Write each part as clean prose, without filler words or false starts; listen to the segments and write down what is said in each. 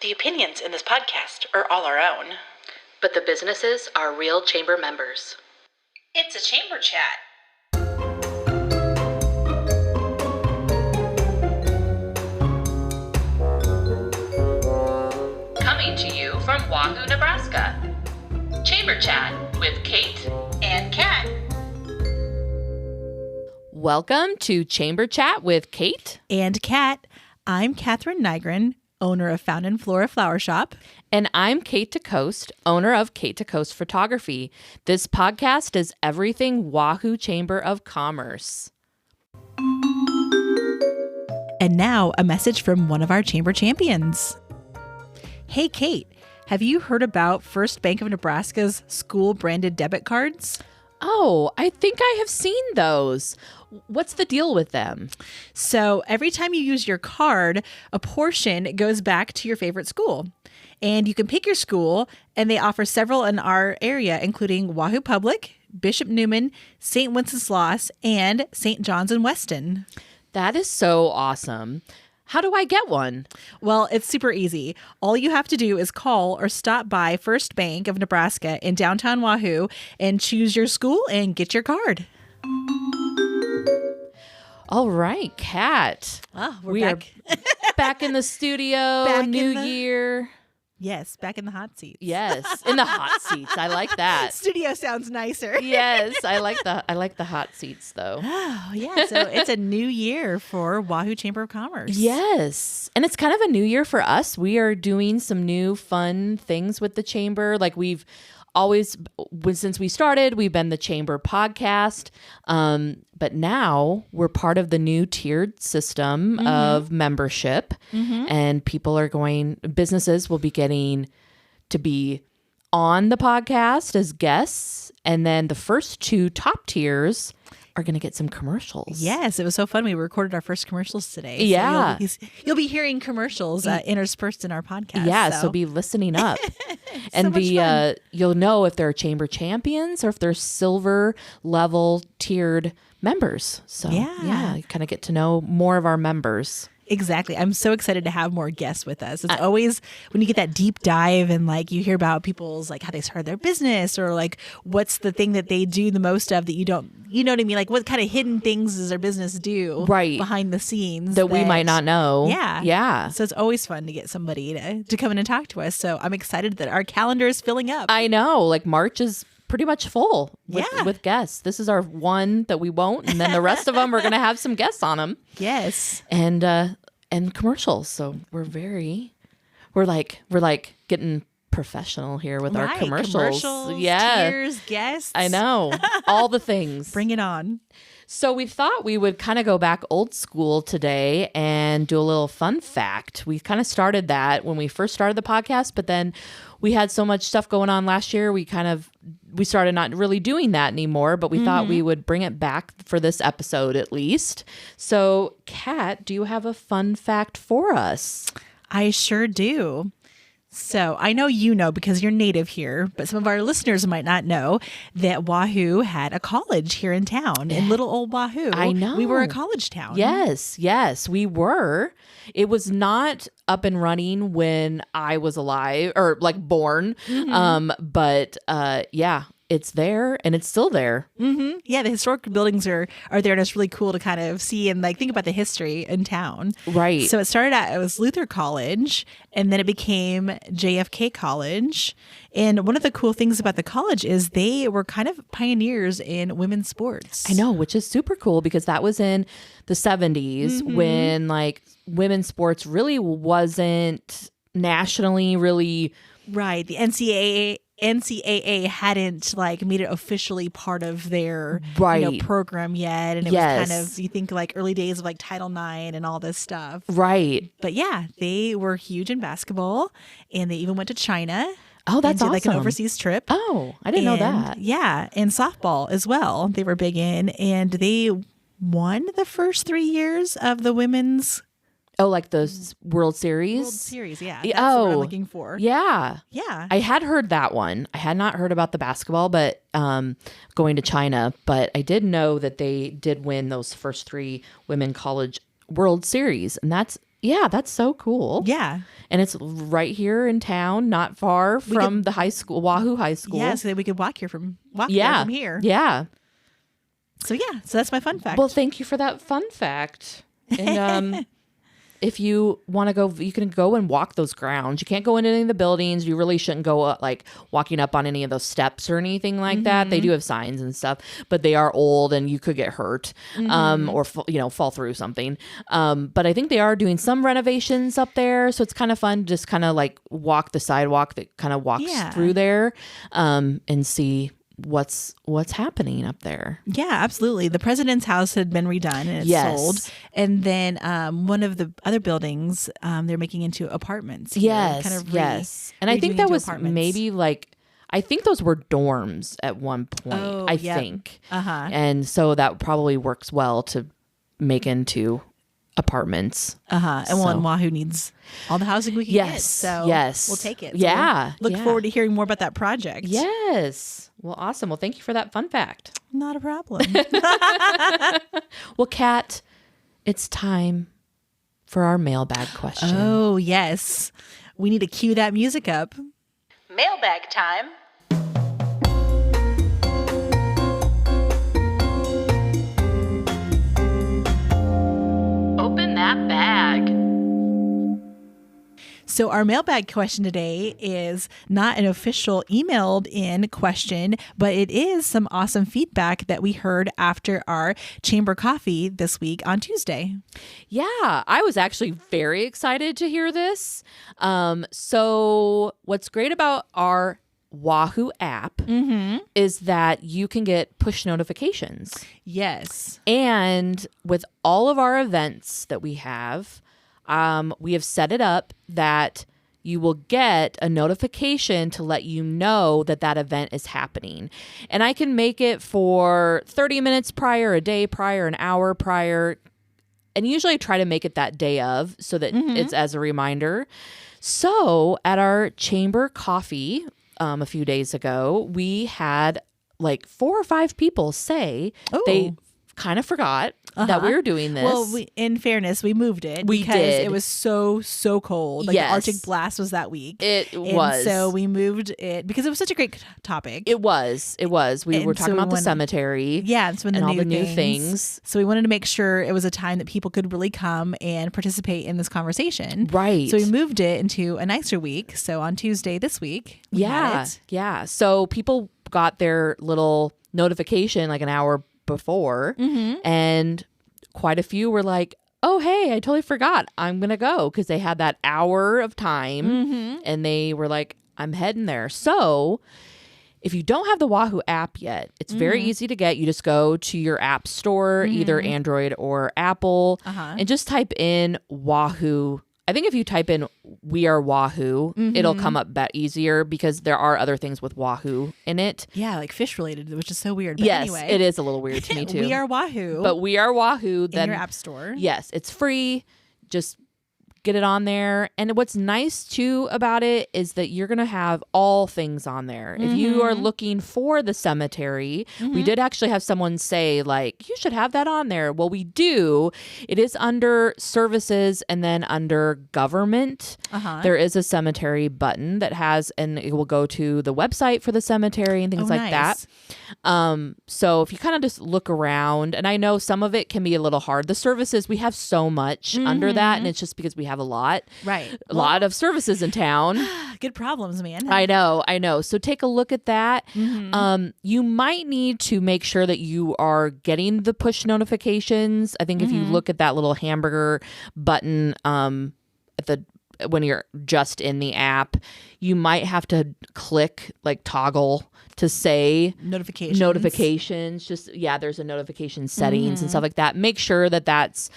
The opinions in this podcast are all our own. But the businesses are real chamber members. It's a chamber chat. Coming to you from Wahoo, Nebraska. Chamber Chat with Kate And Kat. Welcome to Chamber Chat with Kate and Kat. I'm Catherine Nygren, owner of Fountain Flora Flower Shop. And I'm Kate DeCoste, owner of Kate DeCoste Photography. This podcast is everything Wahoo Chamber of Commerce. And now a message from one of our chamber champions. Hey, Kate, have you heard about First Bank of Nebraska's school branded debit cards? Oh, I think I have seen those. What's the deal with them? So every time you use your card, a portion goes back to your favorite school. And you can pick your school, and they offer several in our area, including Wahoo Public, Bishop Neumann, St. Wenceslaus, and St. John's and Weston. That is so awesome. How do I get one? Well, it's super easy. All you have to do is call or stop by First Bank of Nebraska in downtown Wahoo and choose your school and get your card. All right, Kat. Oh, we are back in the studio, new year. Yes, back in the hot seats. Yes, in the hot seats. I like that. Studio sounds nicer. Yes, I like the hot seats though. Oh, yeah. So it's a new year for Wahoo Chamber of Commerce. Yes. And it's kind of a new year for us. We are doing some new fun things with the chamber. Like we've always, since we started, we've been the chamber podcast. But now we're part of the new tiered system of membership. And businesses will be getting to be on the podcast as guests. And then the first two top tiers are going to get some commercials. Yes, it was so fun. We recorded our first commercials today. Yeah. So you'll be hearing commercials interspersed in our podcast. Yeah, so be listening up. And you'll know if they're chamber champions or if they're silver level tiered members. So yeah, you kind of get to know more of our members. Exactly. I'm so excited to have more guests with us. It's always when you get that deep dive and like you hear about people's like how they started their business or like what's the thing that they do the most of that you know what I mean? Like what kind of hidden things does their business do behind the scenes that we might not know. Yeah. Yeah. So it's always fun to get somebody to come in and talk to us. So I'm excited that our calendar is filling up. I know. Like March is pretty much full with guests. This is our one that we won't, and then the rest of them we're going to have some guests on them. Yes. And commercials. So we're like getting professional here with our commercials. Yeah. Tiers, guests. I know. All the things. Bring it on. So we thought we would kind of go back old school today and do a little fun fact. We kind of started that when we first started the podcast, but then we had so much stuff going on last year. We started not really doing that anymore, but we thought we would bring it back for this episode at least. So Kat, do you have a fun fact for us? I sure do. So I know you know because you're native here, but some of our listeners might not know that Wahoo had a college here in town, in little old Wahoo. I know. We were a college town. Yes, we were. It was not up and running when I was alive or like born. But it's there and it's still there. Yeah, the historic buildings are there, and it's really cool to kind of see and like think about the history in town. Right. So it was Luther College, and then it became JFK College. And one of the cool things about the college is they were kind of pioneers in women's sports. I know, which is super cool because that was in the 70s when like women's sports really wasn't nationally really. Right. The NCAA hadn't like made it officially part of their program yet, and it was kind of, you think like early days of like Title IX and all this stuff, right? But yeah, they were huge in basketball, and they even went to China. Oh, that's awesome! Like an overseas trip. Oh, I didn't know that. Yeah, and softball as well. They were big in, and they won the first 3 years of the women's. Oh, like the World Series? World Series, yeah. That's what I'm looking for. Yeah. Yeah. I had heard that one. I had not heard about the basketball, but going to China. But I did know that they did win those first 3 women college World Series. And that's Yeah, that's so cool. Yeah. And it's right here in town, not far from the high school, Wahoo High School. Yeah, so that we could walk there from here. Yeah. So yeah, so that's my fun fact. Well, thank you for that fun fact. And if you want to go, you can go and walk those grounds. You can't go into any of the buildings. You really shouldn't go like walking up on any of those steps or anything like that. They do have signs and stuff, but they are old and you could get hurt or fall through something. But I think they are doing some renovations up there, so it's kind of fun. Just kind of like walk the sidewalk that kind of walks through there and see what's happening up there. Yeah, absolutely. The president's house had been redone and it's sold. And then one of the other buildings they're making into apartments. Yes. And I think that was maybe like, I think those were dorms at one point, I think. And so that probably works well to make into apartments. And and Wahoo needs all the housing we can get. So we'll take it. So look forward to hearing more about that project. Yes. Well, awesome. Well, thank you for that fun fact. Not a problem. Well, Kat, it's time for our mailbag question. Oh, yes. We need to cue that music up. Mailbag time. Open that bag. So our mailbag question today is not an official emailed in question, but it is some awesome feedback that we heard after our chamber coffee this week on Tuesday. Yeah, I was actually very excited to hear this. So what's great about our Wahoo app is that you can get push notifications. Yes. And with all of our events that we have set it up that you will get a notification to let you know that that event is happening. And I can make it for 30 minutes prior, a day prior, an hour prior. And usually I try to make it that day of so that it's as a reminder. So at our chamber coffee a few days ago, we had like 4 or 5 people say they kind of forgot that we were doing this. Well, in fairness, we moved it because it was so cold. Like the Arctic blast was that week. It was. So we moved it because it was such a great topic. It was. We were talking about the cemetery. Yeah, and all the new things. So we wanted to make sure it was a time that people could really come and participate in this conversation. Right. So we moved it into a nicer week. So on Tuesday this week, we had it. Yeah. So people got their little notification like an hour before, and quite a few were like, oh, hey, I totally forgot. I'm going to go, because they had that hour of time and they were like, I'm heading there. So if you don't have the Wahoo app yet, it's very easy to get. You just go to your app store, either Android or Apple, and just type in Wahoo. I think if you type in "We Are Wahoo," it'll come up easier because there are other things with Wahoo in it. Yeah, like fish related, which is so weird. But yes, anyway. it is a little weird to me too. We Are Wahoo. But We Are Wahoo. In your app store. Yes, it's free. Just get it on there. And what's nice too about it is that you're going to have all things on there. If you are looking for the cemetery, we did actually have someone say like, you should have that on there. Well, we do. It is under services and then under government. There is a cemetery button that has, and it will go to the website for the cemetery and things like that. So if you kind of just look around, and I know some of it can be a little hard. The services, we have so much under that, and it's just because we have a lot of services in town. Good problems, man. I know. So take a look at that. You might need to make sure that you are getting the push notifications. I think if you look at that little hamburger button when you're just in the app, you might have to click like toggle to say notifications. Just there's a notification settings and stuff like that. Make sure that that's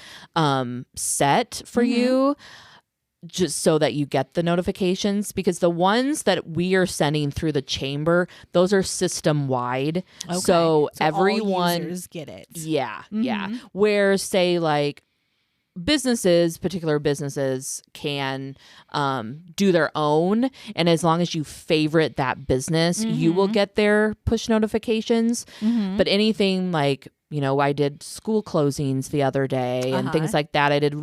set for you, just so that you get the notifications, because the ones that we are sending through the chamber, those are system wide. So everyone, all users get it. Yeah. Where say like particular businesses can do their own, and as long as you favorite that business, you will get their push notifications. But anything like I did school closings the other day and things like that. I did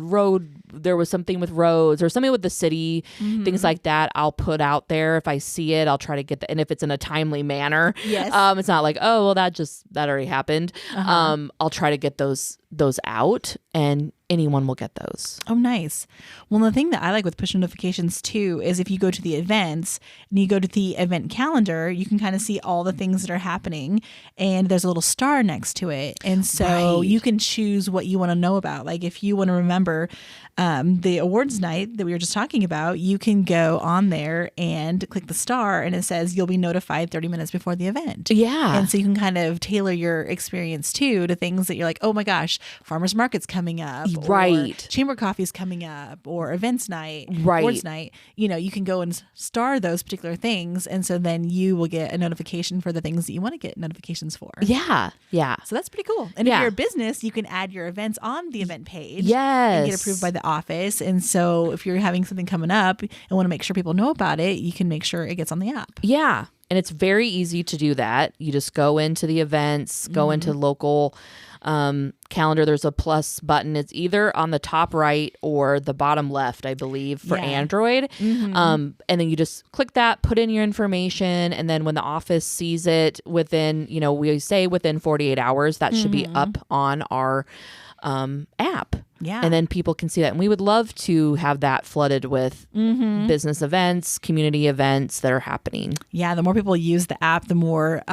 there was something with roads or something with the city, things like that. I'll put out there. If I see it, I'll try to get and if it's in a timely manner, Yes. It's not like, oh, well, that already happened. I'll try to get those out, and anyone will get those. Oh, nice. Well, the thing that I like with push notifications too is if you go to the events and you go to the event calendar, you can kind of see all the things that are happening, and there's a little star next to it. And so you can choose what you want to know about. Like if you want to remember the awards night that we were just talking about, you can go on there and click the star, and it says you'll be notified 30 minutes before the event. Yeah. And so you can kind of tailor your experience too to things that you're like, oh my gosh, farmers market's coming up, Right. or chamber coffee's coming up, or events night, Right. awards night. You can go and star those particular things, and so then you will get a notification for the things that you want to get notifications for. Yeah. Yeah. So that's pretty cool. And if Yeah. you're a business, you can add your events on the event page. Yes. And get approved by the office. And so if you're having something coming up and want to make sure people know about it, you can make sure it gets on the app. Yeah. And it's very easy to do that. You just go into the events, go into local calendar. There's a plus button. It's either on the top right or the bottom left, I believe, for Android. And then you just click that, put in your information. And then when the office sees it within, we say within 48 hours, that should be up on our app. Yeah. And then people can see that. And we would love to have that flooded with business events, community events that are happening. Yeah, the more people use the app, the more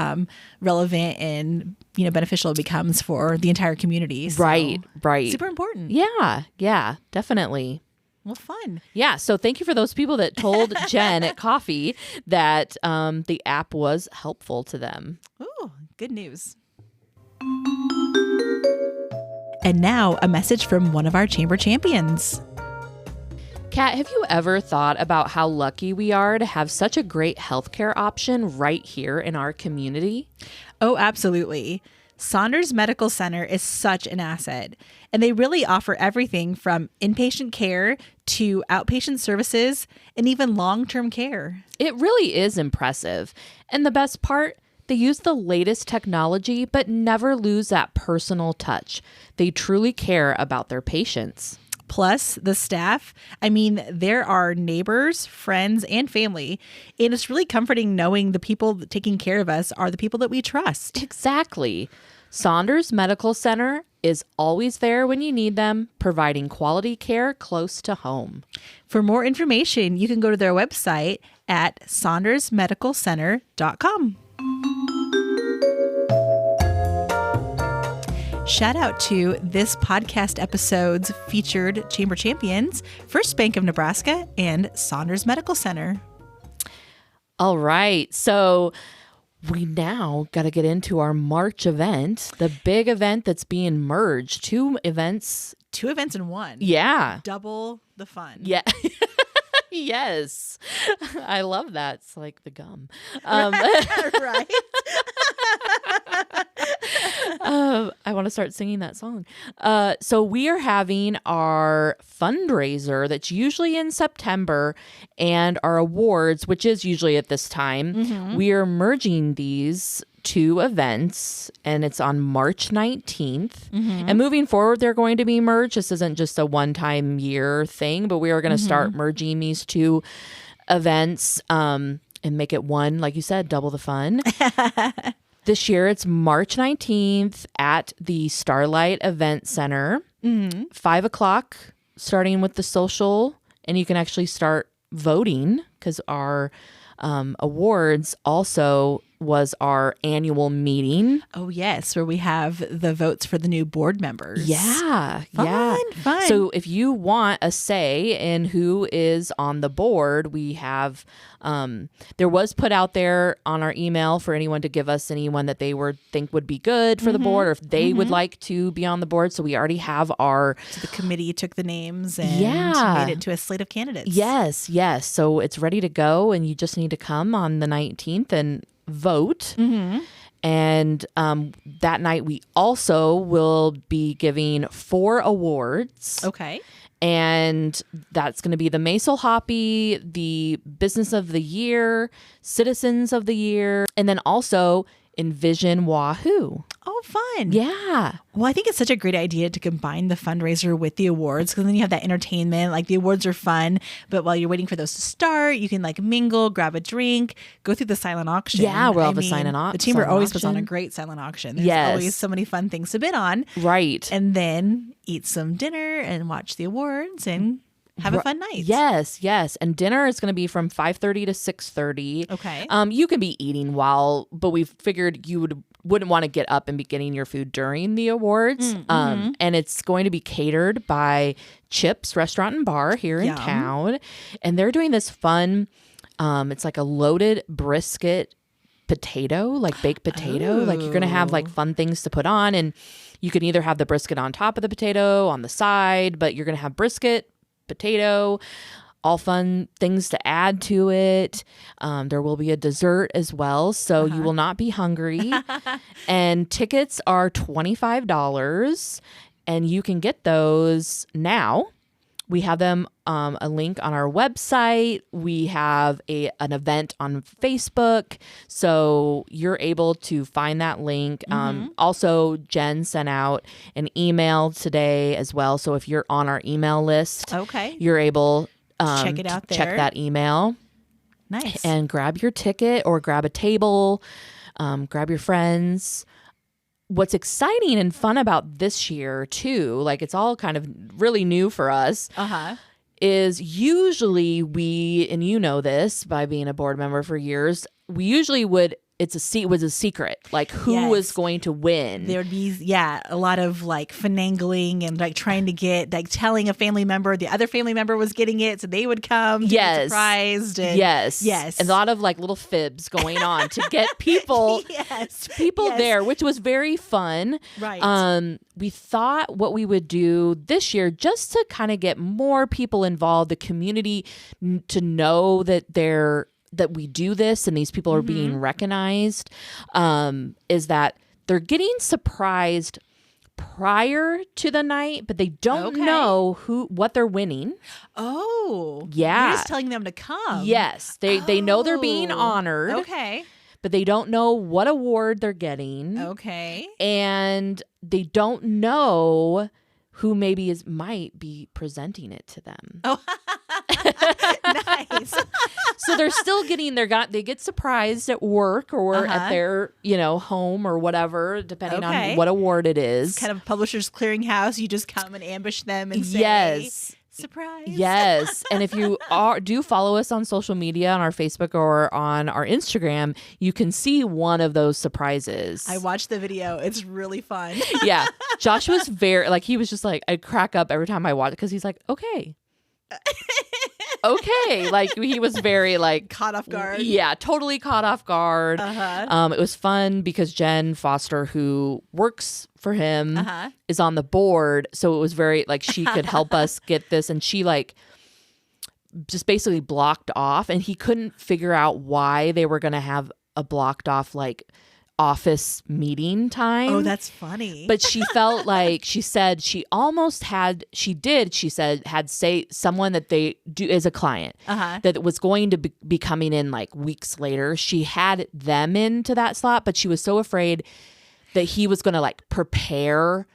relevant and beneficial it becomes for the entire community. So Right. super important. Yeah, definitely. Well, fun. Yeah, so thank you for those people that told Jen at Coffee that the app was helpful to them. Ooh, good news. And now a message from one of our chamber champions. Kat, have you ever thought about how lucky we are to have such a great healthcare option right here in our community? Oh, absolutely. Saunders Medical Center is such an asset, and they really offer everything from inpatient care to outpatient services and even long-term care. It really is impressive. And the best part, they use the latest technology, but never lose that personal touch. They truly care about their patients. Plus, the staff, there are neighbors, friends, and family. And it's really comforting knowing the people taking care of us are the people that we trust. Exactly. Saunders Medical Center is always there when you need them, providing quality care close to home. For more information, you can go to their website at saundersmedicalcenter.com. Shout out to this podcast episode's featured chamber champions, First Bank of Nebraska and Saunders Medical Center. All right. So we now got to get into our March event, the big event that's being merged. Two events in one. Yeah. Double the fun. Yeah. Yes. I love that. It's like the gum. Right. I want to start singing that song. So we are having our fundraiser that's usually in September and our awards, which is usually at this time. We are merging these two events, and it's on March 19th. And moving forward, they're going to be merged. This isn't just a one-time year thing, but we are going to start merging these two events and make it one, like you said, double the fun. This year, it's March 19th at the Starlight Event Center, 5 o'clock, starting with the social, and you can actually start voting because our awards also was our annual meeting. Oh, yes, where we have the votes for the new board members. Yeah. Fun. So if you want a say in who is on the board, we have, there was put out there on our email for anyone to give us anyone that they think would be good for the board or if they would like to be on the board. So we already have our... So the committee took the names and made it into a slate of candidates. Yes. So it's ready to go and you just need to come on the 19th and vote. And that night we also will be giving 4 awards. Okay. And that's going to be the Maisel Hoppy, the Business of the Year, Citizens of the Year. And then also, Envision Wahoo. Oh, fun. Yeah. Well, I think it's such a great idea to combine the fundraiser with the awards, because then you have that entertainment. Like, the awards are fun, but while you're waiting for those to start, you can like mingle, grab a drink, go through the silent auction. Yeah, we'll have a silent The Chamber silent always puts on a auction. great silent auction. There's Yes. always so many fun things to bid on. Right. And then eat some dinner and watch the awards and have a fun night. Yes, yes. And dinner is going to be from 5:30 to 6:30. Okay. You can be eating but we figured you wouldn't want to get up and be getting your food during the awards. And it's going to be catered by Chips Restaurant and Bar here in Yum. town. And they're doing this fun, it's like a loaded brisket potato, like baked potato. Like, you're going to have like fun things to put on, and you can either have the brisket on top of the potato, on the side, but you're going to have brisket, potato, all fun things to add to it. There will be a dessert as well, so you will not be hungry. And tickets are $25, and you can get those now. We have them, a link on our website. We have an event on Facebook, so you're able to find that link. Also, Jen sent out an email today as well, so if you're on our email list, Okay. you're able Check it out to check there. that email Nice. and grab your ticket or grab a table, grab your friends. What's exciting and fun about this year too, like, it's all kind of really new for us, is usually and you know this by being a board member for years, we usually was a secret, like who Yes. was going to win. There would be, a lot of like finagling and like trying to get, like telling a family member the other family member was getting it, so they would come to be Yes. surprised. And Yes. And a lot of like little fibs going on to get people Yes. there, which was very fun. Right. We thought what we would do this year, just to kind of get more people involved, the community to know that we do this and these people are being recognized, is that they're getting surprised prior to the night, but they don't know what they're winning. Oh. Yeah. You're just telling them to come. Yes, they know they're being Oh. honored, Okay. but they don't know what award they're getting. Okay. And they don't know who might be presenting it to them. Oh, nice. So they're still getting they get surprised at work or at their, home or whatever, depending Okay. on what award it is. Kind of Publishers Clearinghouse. You just come and ambush them and say, Yes. surprise. Yes. And if you do follow us on social media, on our Facebook or on our Instagram, you can see one of those surprises. I watched the video. It's really fun. Yeah. Josh was he was just like, I'd crack up every time I watch it because he's like, okay. Okay. Like, he was very like Caught off guard. Yeah, totally caught off guard. It was fun because Jen Foster, who works for him, is on the board. So it was very like she could help us get this. And she just basically blocked off, and he couldn't figure out why they were going to have a blocked off office meeting time. Oh, that's funny. But she felt like, she said she had someone that they do as a client that was going to be coming in like weeks later. She had them into that slot, but she was so afraid that he was going to like prepare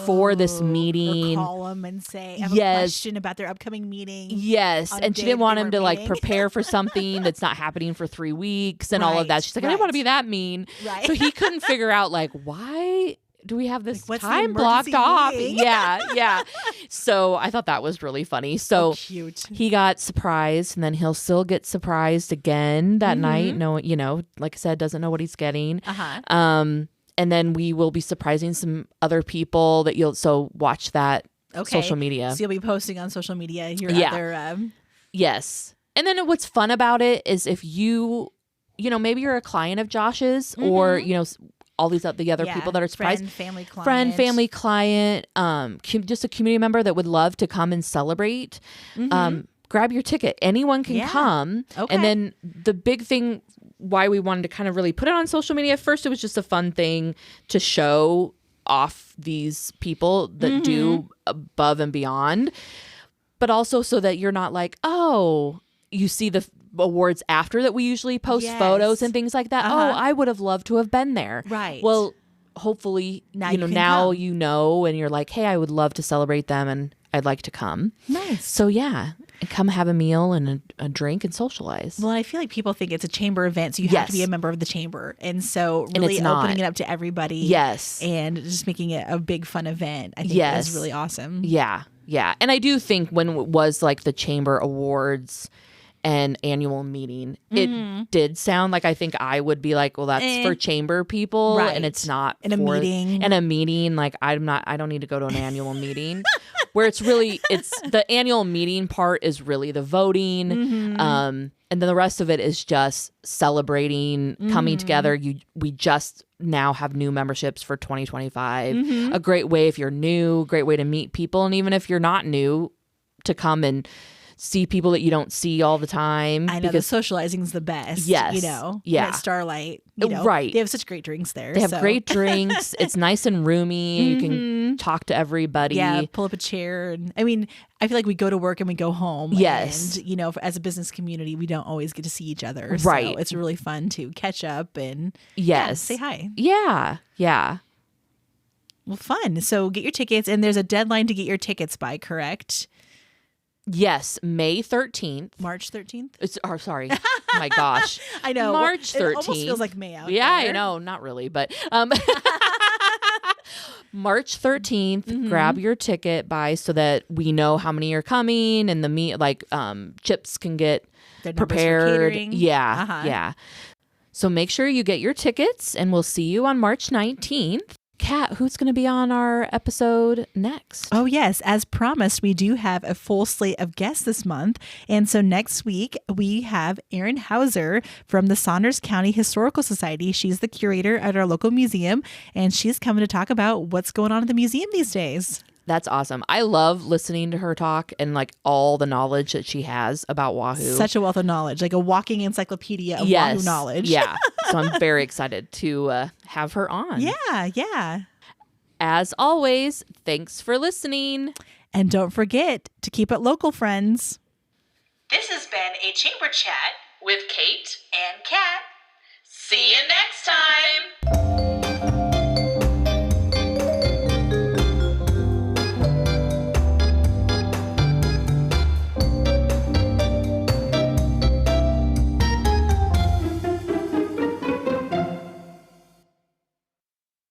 for this meeting. Or call them and say, I have a question about their upcoming meeting. Yes. on And the she day didn't that want they him were to like meeting. prepare for something that's not happening for 3 weeks and all of that. She's like, I didn't want to be that mean. Right. So he couldn't figure out like, why do we have this what's the time blocked emergency off? meeting? Yeah. So I thought that was really funny. So Cute. he got surprised, and then he'll still get surprised again that night. No, like I said, doesn't know what he's getting. And then we will be surprising some other people that so watch that social media. So you'll be posting on social media your Yeah. other Yes. And then what's fun about it is if maybe you're a client of Josh's or, all the other people that are surprised. family client. Friend, family, client, just a community member that would love to come and celebrate. Grab your ticket. Anyone can come. Okay. And then the big thing why we wanted to kind of really put it on social media, first, it was just a fun thing to show off these people that do above and beyond, but also so that you're not like, oh, you see the awards after that we usually post Yes. photos and things like that. Uh-huh. Oh, I would have loved to have been there. Right. Well, hopefully, Now you you know, can now come. you know, and you're like, hey, I would love to celebrate them and I'd like to come. Nice. So yeah, and come have a meal and a drink and socialize. Well, I feel like people think it's a chamber event, so you have to be Yes. a member of the chamber. And so And really it's not. opening it up to everybody. Yes. And just making it a big fun event, I think Yes. is really awesome. Yeah. Yeah. And I do think when it was like the chamber awards and annual meeting, it did sound like I think I would be like, well, that's for chamber people Right. and it's not In a for meeting. In a meeting. Like I don't need to go to an annual meeting where it's the annual meeting part is really the voting. And then the rest of it is just celebrating, coming together. We just now have new memberships for 2025. A great way if you're new, great way to meet people. And even if you're not new, to come and see people that you don't see all the time. I know because the socializing's the best. Yes. You know, Yeah. And at Starlight, you know, Right. They have such great drinks there. they have so. great drinks. It's nice and roomy. You can talk to everybody. Yeah, pull up a chair. And I mean, I feel like we go to work and we go home. Yes. And, you know, as a business community, we don't always get to see each other. Right. So it's really fun to catch up and Yes. say hi. Yeah. Yeah. Well, fun. So get your tickets. And there's a deadline to get your tickets by, correct? Yes. May 13th. March 13th? Sorry. My gosh. I know. March 13th. It almost feels like May out Yeah, there. I know. Not really, but March 13th, grab your ticket by so that we know how many are coming and chips can get Their numbers for prepared. catering. Yeah. Uh-huh. Yeah. So make sure you get your tickets and we'll see you on March 19th. Kat, who's going to be on our episode next? Oh, yes. As promised, we do have a full slate of guests this month. And so next week, we have Erin Hauser from the Saunders County Historical Society. She's the curator at our local museum, and she's coming to talk about what's going on at the museum these days. That's awesome. I love listening to her talk and like all the knowledge that she has about Wahoo. Such a wealth of knowledge, like a walking encyclopedia of Wahoo knowledge. Yeah. So I'm very excited to have her on. Yeah. As always, thanks for listening. And don't forget to keep it local, friends. This has been a Chamber Chat With Kate and Kat. See you next